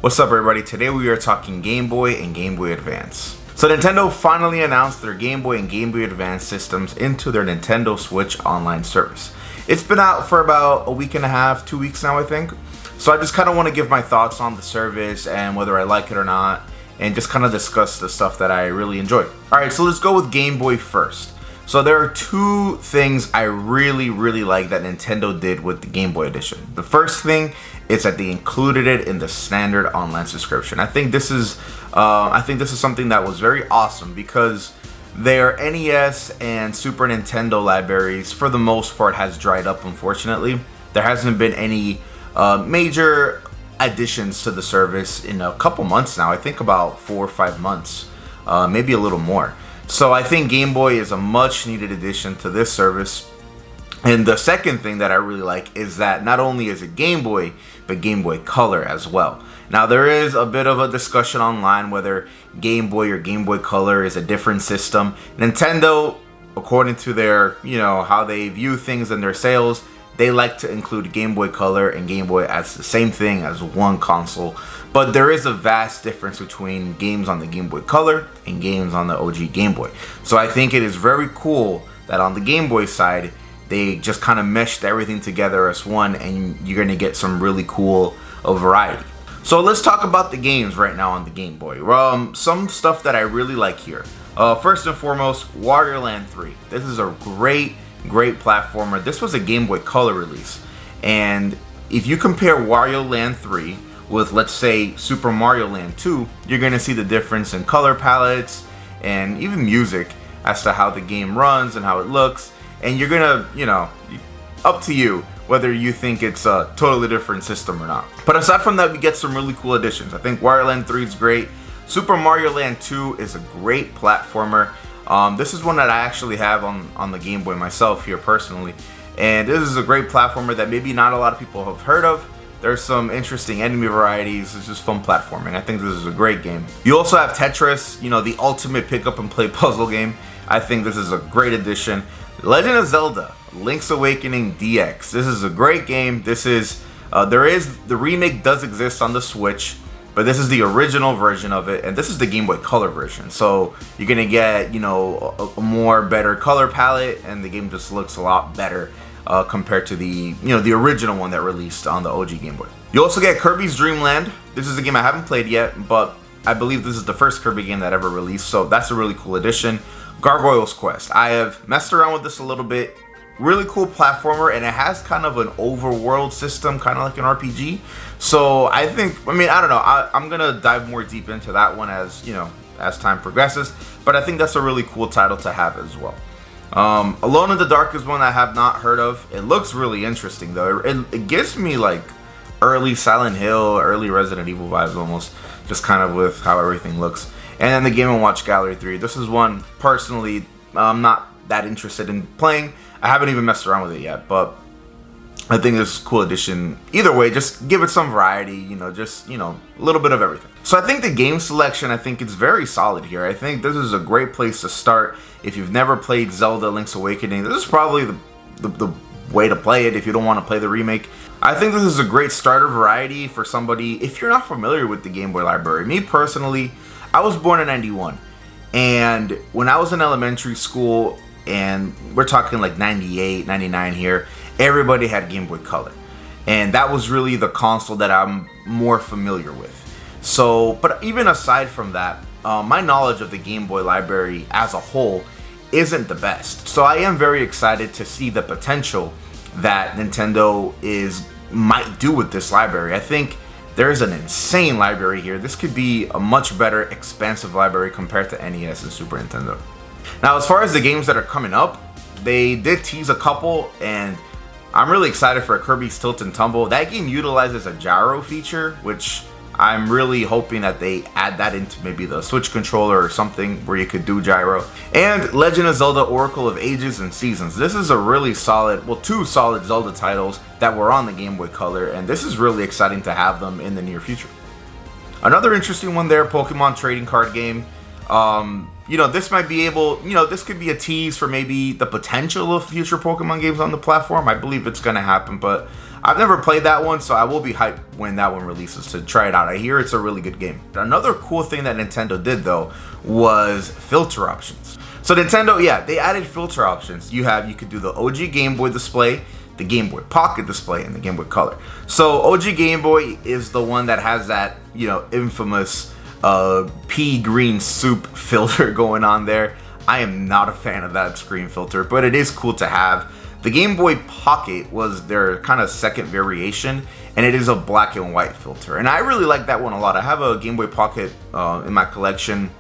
What's up everybody, today we are talking Game Boy and Game Boy Advance. So Nintendo finally announced their Game Boy and Game Boy Advance systems into their Nintendo Switch online service. It's been out for about a week and a half, 2 weeks now I think. So I just kind of want to give my thoughts on the service and whether I like it or not, and just kind of discuss the stuff that I really enjoy. Alright, so let's go with Game Boy first. So there are two things I really like that Nintendo did with the Game Boy edition. The first thing is that they included it in the standard online subscription. I think this is something that was very awesome because their NES and Super Nintendo libraries, for the most part, has dried up. Unfortunately, there hasn't been any major additions to the service in a couple months now. I think about 4 or 5 months, maybe a little more. So I think Game Boy is a much needed addition to this service. And the second thing that I really like is that not only is it Game Boy, but Game Boy Color as well. Now there is a bit of a discussion online whether Game Boy or Game Boy Color is a different system. Nintendo, according to their, how they view things in their sales, they like to include Game Boy Color and Game Boy as the same thing, as one console. But there is a vast difference between games on the Game Boy Color and games on the OG Game Boy. So I think it is very cool that on the Game Boy side, they just kind of meshed everything together as one, and you're going to get some really cool variety. So let's talk about the games right now on the Game Boy. Some stuff that I really like here. First and foremost, Wario Land 3. This is a great platformer. This was a Game Boy Color release. And if you compare Wario Land 3 with, let's say, Super Mario Land 2, you're going to see the difference in color palettes and even music as to how the game runs and how it looks. And you're gonna, up to you whether you think it's a totally different system or not. But aside from that, we get some really cool additions. I think Wario Land 3 is great. Super Mario Land 2 is a great platformer. This is one that I actually have on the Game Boy myself here personally. And this is a great platformer that maybe not a lot of people have heard of. There's some interesting enemy varieties. It's just fun platforming. I think this is a great game. You also have Tetris, the ultimate pick up and play puzzle game. I think this is a great addition. Legend of Zelda Link's Awakening DX. This is a great game. This is the remake does exist on the Switch, but this is the original version of it, and this is the Game Boy Color version. So you're gonna get a more better color palette, and the game just looks a lot better compared to the the original one that released on the OG Game Boy. You also get Kirby's Dream Land. This is a game I haven't played yet, but I believe this is the first Kirby game that ever released, so that's a really cool addition. Gargoyle's Quest. I have messed around with this a little bit. Really cool platformer, and it has kind of an overworld system, kind of like an RPG. So I don't know. I'm gonna dive more deep into that one as time progresses. But I think that's a really cool title to have as well. Alone in the Dark is one I have not heard of. It looks really interesting though. It gives me like early Silent Hill, early Resident Evil vibes almost, just kind of with how everything looks. And then the Game & Watch Gallery 3. This is one, personally, I'm not that interested in playing. I haven't even messed around with it yet, but I think this is a cool addition. Either way, just give it some variety, a little bit of everything. So I think the game selection, I think it's very solid here. I think this is a great place to start. If you've never played Zelda Link's Awakening, this is probably the way to play it if you don't want to play the remake. I think this is a great starter variety for somebody, if you're not familiar with the Game Boy library. Me personally, I was born in '91, and when I was in elementary school, and we're talking like 98, 99 here, everybody had Game Boy Color. And that was really the console that I'm more familiar with. So, but even aside from that, my knowledge of the Game Boy library as a whole isn't the best. So I am very excited to see the potential that Nintendo might do with this library. I think there's an insane library here. This could be a much better, expansive library compared to NES and Super Nintendo. Now, as far as the games that are coming up, they did tease a couple, and I'm really excited for Kirby's Tilt and Tumble. That game utilizes a gyro feature, which I'm really hoping that they add that into maybe the Switch controller or something where you could do gyro. And Legend of Zelda Oracle of Ages and Seasons. This is a really solid, well, 2 solid Zelda titles that were on the Game Boy Color, and this is really exciting to have them in the near future. Another interesting one there, Pokemon trading card game. This might be able, this could be a tease for maybe the potential of future Pokemon games on the platform. I believe it's going to happen, but I've never played that one, so I will be hyped when that one releases to try it out. I hear it's a really good game. Another cool thing that Nintendo did though was filter options. So Nintendo, yeah, they added filter options. You could do the OG Game Boy display, the Game Boy Pocket display, and the Game Boy Color. So OG Game Boy is the one that has that, infamous pea green soup filter going on there. I am not a fan of that screen filter, but it is cool to have. The Game Boy Pocket was their kind of second variation, and it is a black and white filter. And I really like that one a lot. I have a Game Boy Pocket in my collection,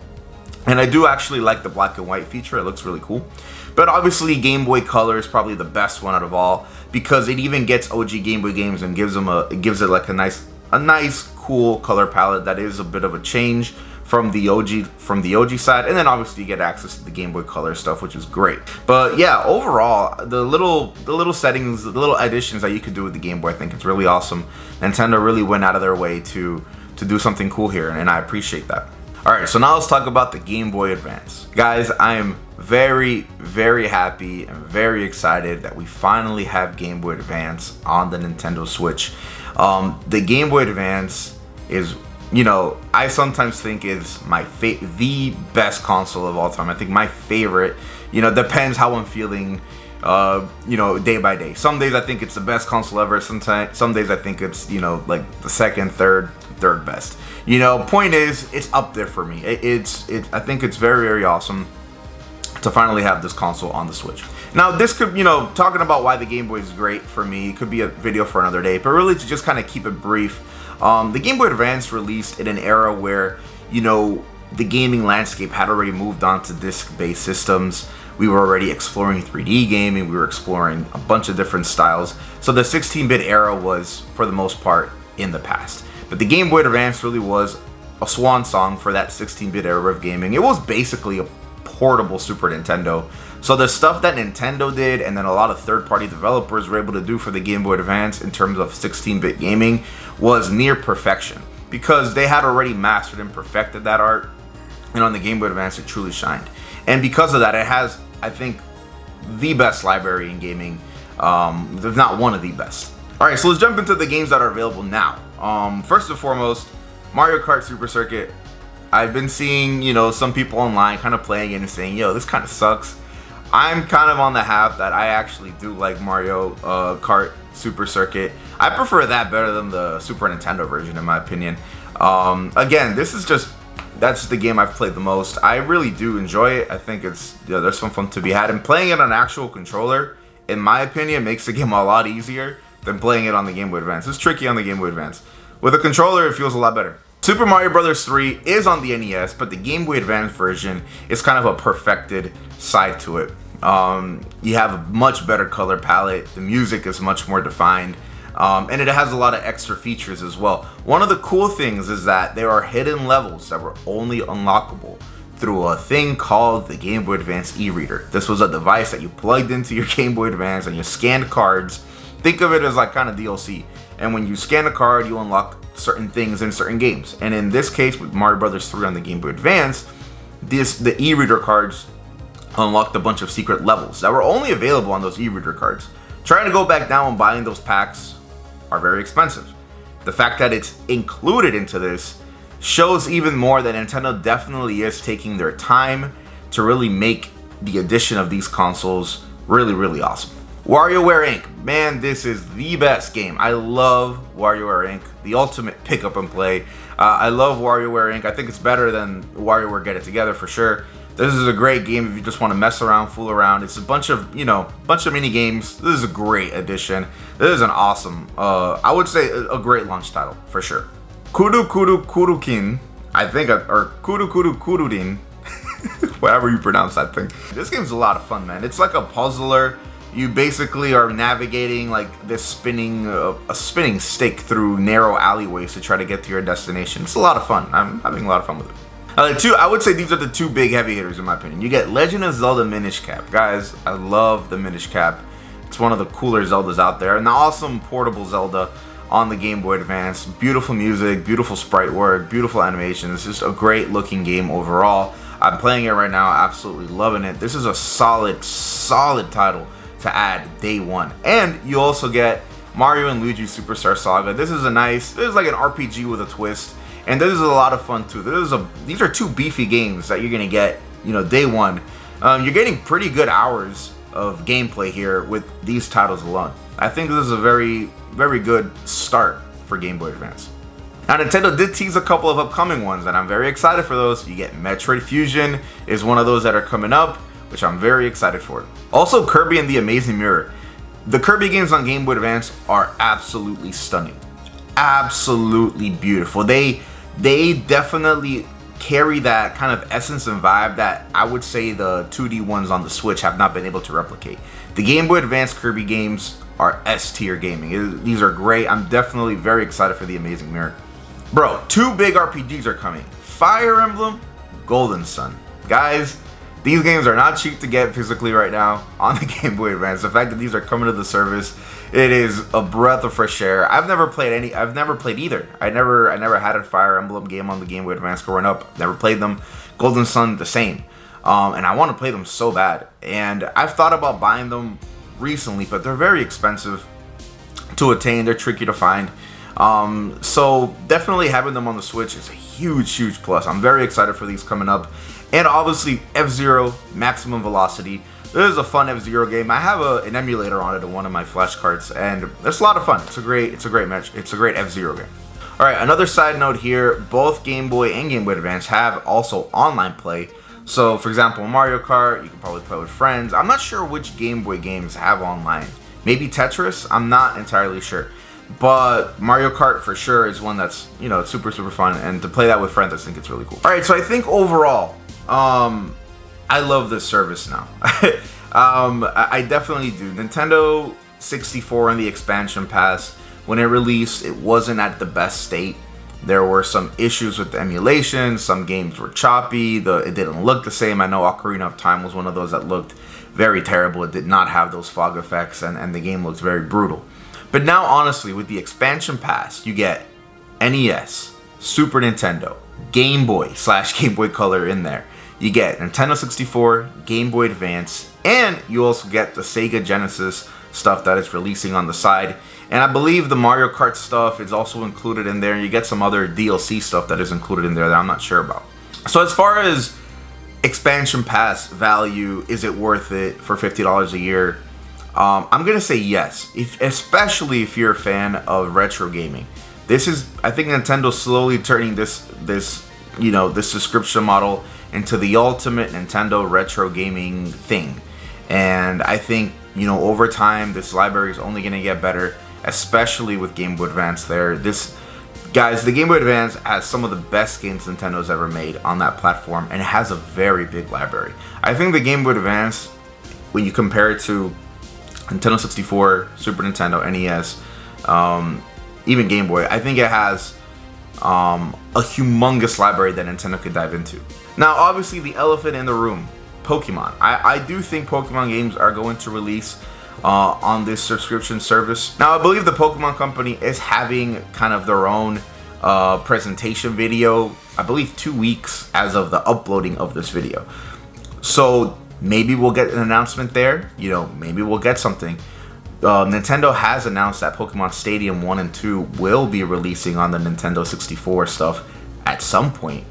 and I do actually like the black and white feature. It looks really cool. But obviously Game Boy Color is probably the best one out of all, because it even gets OG Game Boy games and gives it like a nice cool color palette that is a bit of a change from the OG side. And then obviously you get access to the Game Boy Color stuff, which is great. But yeah, overall, the little settings, the little additions that you could do with the Game Boy, I think it's really awesome. Nintendo really went out of their way to do something cool here, and I appreciate that. Alright, so now let's talk about the Game Boy Advance. Guys, I am very, very happy and very excited that we finally have Game Boy Advance on the Nintendo Switch. The Game Boy Advance is, I sometimes think is the best console of all time. I think my favorite, depends how I'm feeling, day by day. Some days I think it's the best console ever. Some days I think it's, like the second, third best. Point is, it's up there for me. I think it's very, very awesome to finally have this console on the Switch. Now, this could, talking about why the Game Boy is great for me, it could be a video for another day, but really to just kind of keep it brief, the Game Boy Advance released in an era where, the gaming landscape had already moved on to disc-based systems. We were already exploring 3D gaming, we were exploring a bunch of different styles. So the 16-bit era was, for the most part, in the past. But the Game Boy Advance really was a swan song for that 16-bit era of gaming. It was basically a portable Super Nintendo. So the stuff that Nintendo did, and then a lot of third-party developers were able to do for the Game Boy Advance in terms of 16-bit gaming, was near perfection, because they had already mastered and perfected that art, and on the Game Boy Advance it truly shined. And because of that, it has, I think, the best library in gaming, if not one of the best. Alright, so let's jump into the games that are available now. First and foremost, Mario Kart Super Circuit. I've been seeing, some people online kind of playing it and saying, yo, this kind of sucks. I'm kind of on the half that I actually do like Mario Kart Super Circuit. I prefer that better than the Super Nintendo version, in my opinion. Again, that's the game I've played the most. I really do enjoy it. I think there's some fun to be had. And playing it on an actual controller, in my opinion, makes the game a lot easier than playing it on the Game Boy Advance. It's tricky on the Game Boy Advance. With a controller, it feels a lot better. Super Mario Bros. 3 is on the NES, but the Game Boy Advance version is kind of a perfected side to it. You have a much better color palette, the music is much more defined, and it has a lot of extra features as well. One of the cool things is that there are hidden levels that were only unlockable through a thing called the Game Boy Advance e-reader. This was a device that you plugged into your Game Boy Advance and you scanned cards. Think of it as like kind of DLC. And when you scan a card, you unlock certain things in certain games. And in this case, with Mario Bros. 3 on the Game Boy Advance, the e-reader cards unlocked a bunch of secret levels that were only available on those e-reader cards. Trying to go back down and buying those packs are very expensive. The fact that it's included into this shows even more that Nintendo definitely is taking their time to really make the addition of these consoles really, really awesome. WarioWare Inc. Man, this is the best game. I love WarioWare Inc. The ultimate pick up and play. I love WarioWare Inc. I think it's better than WarioWare Get It Together for sure. This is a great game if you just want to mess around, fool around. It's a bunch of mini games. This is a great addition. This is an awesome, I would say a great launch title for sure. Kuru Kuru Kurukin, I think, or Kuru Kuru Kururin, whatever you pronounce that thing. This game's a lot of fun, man. It's like a puzzler. You basically are navigating like this a spinning stick through narrow alleyways to try to get to your destination. It's a lot of fun. I'm having a lot of fun with it. I would say these are the two big heavy hitters in my opinion. You get Legend of Zelda Minish Cap. Guys, I love the Minish Cap. It's one of the cooler Zeldas out there. And the awesome portable Zelda on the Game Boy Advance. Beautiful music, beautiful sprite work, beautiful animations. It's just a great looking game overall. I'm playing it right now, absolutely loving it. This is a solid title to add day one. And you also get Mario and Luigi Superstar Saga. This is like an RPG with a twist, and this is a lot of fun too. These are two beefy games that you're gonna get, day one. You're getting pretty good hours of gameplay here with these titles alone. I think this is a very, very good start for Game Boy Advance. Now, Nintendo did tease a couple of upcoming ones, and I'm very excited for those. You get Metroid Fusion is one of those that are coming up, which I'm very excited for. Also, Kirby and the Amazing Mirror. The Kirby games on Game Boy Advance are absolutely stunning. Absolutely beautiful. They definitely carry that kind of essence and vibe that I would say the 2D ones on the Switch have not been able to replicate. The Game Boy Advance Kirby games are S-tier gaming. These are great. I'm definitely very excited for the Amazing Mirror. Bro, two big RPGs are coming. Fire Emblem, Golden Sun. Guys, these games are not cheap to get physically right now on the Game Boy Advance. The fact that these are coming to the service, it is a breath of fresh air. I've never played either. I never had a Fire Emblem game on the Game Boy Advance growing up. Never played them. Golden Sun, the same. And I want to play them so bad. And I've thought about buying them recently, but they're very expensive to attain. They're tricky to find. So definitely having them on the Switch is a huge plus. I'm very excited for these coming up. And obviously F-Zero Maximum Velocity. This is a fun F-Zero game. I have an emulator on it on one of my flashcards, and it's a lot of fun. It's a great match. It's a great F-Zero game. Alright, another side note here, both Game Boy and Game Boy Advance have also online play. So for example, Mario Kart, you can probably play with friends. I'm not sure which Game Boy games have online. Maybe Tetris? I'm not entirely sure. But Mario Kart for sure is one that's, it's super fun, and to play that with friends, I think it's really cool. Alright, so I think overall, I love this service now. I definitely do. Nintendo 64 and the expansion pass, when it released, it wasn't at the best state. There were some issues with the emulation, some games were choppy, it didn't look the same. I know Ocarina of Time was one of those that looked very terrible. It did not have those fog effects, and the game looks very brutal. But now, honestly, with the expansion pass, you get NES, Super Nintendo, Game Boy / Game Boy Color in there. You get Nintendo 64, Game Boy Advance, and you also get the Sega Genesis stuff that is releasing on the side. And I believe the Mario Kart stuff is also included in there. You get some other DLC stuff that is included in there that I'm not sure about. So as far as expansion pass value, is it worth it for $50 a year? I'm gonna say yes, especially if you're a fan of retro gaming. I think Nintendo's slowly turning this subscription model into the ultimate Nintendo retro gaming thing. And I think, over time, this library is only gonna get better, especially with Game Boy Advance there. Guys, the Game Boy Advance has some of the best games Nintendo's ever made on that platform, and it has a very big library. I think the Game Boy Advance, when you compare it to Nintendo 64, Super Nintendo, NES, even Game Boy, I think it has a humongous library that Nintendo could dive into. Now, obviously, the elephant in the room, Pokemon. I do think Pokemon games are going to release on this subscription service. Now, I believe the Pokemon Company is having kind of their own presentation video, I believe 2 weeks as of the uploading of this video. So maybe we'll get an announcement there. Maybe we'll get something. Nintendo has announced that Pokemon Stadium 1 and 2 will be releasing on the Nintendo 64 stuff at some point.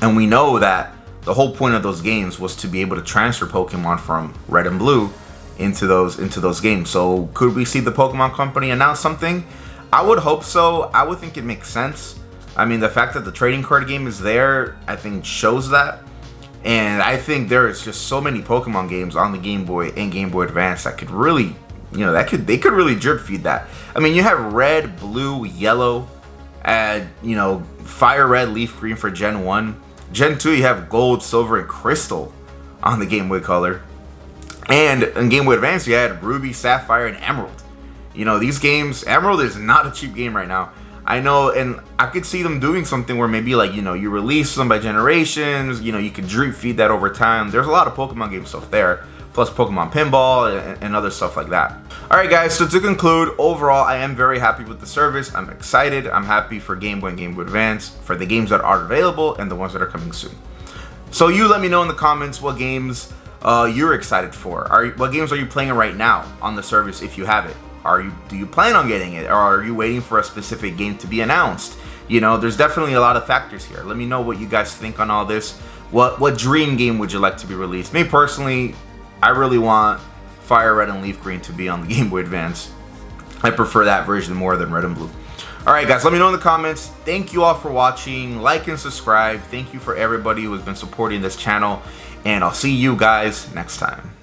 And we know that the whole point of those games was to be able to transfer Pokemon from Red and Blue into those games. So could we see the Pokemon Company announce something? I would hope so. I would think it makes sense. I mean, the fact that the trading card game is there, I think shows that. And I think there is just so many Pokemon games on the Game Boy and Game Boy Advance that could really, they could really drip feed that. I mean, you have Red, Blue, Yellow, and Fire Red, Leaf Green for Gen 1. Gen 2, you have Gold, Silver, and Crystal on the Game Boy Color. And in Game Boy Advance, you had Ruby, Sapphire, and Emerald. These games, Emerald is not a cheap game right now. I know, and I could see them doing something where maybe you release them by generations, you could drip feed that over time. There's a lot of Pokemon game stuff there, plus Pokemon Pinball and other stuff like that. Alright guys, so to conclude, overall I am very happy with the service. I'm excited. I'm happy for Game Boy and Game Boy Advance, for the games that are available and the ones that are coming soon. So you let me know in the comments what games you're excited for. What games are you playing right now on the service if you have it? do you plan on getting it, or are you waiting for a specific game to be announced? You know, there's definitely a lot of factors here. Let me know what you guys think on all this. What dream game would you like to be released? Me personally, I really want Fire Red and Leaf Green to be on the Game Boy Advance. I prefer that version more than Red and Blue. Alright guys, let me know in the comments. Thank you all for watching. Like and subscribe. Thank you for everybody who has been supporting this channel. And I'll see you guys next time.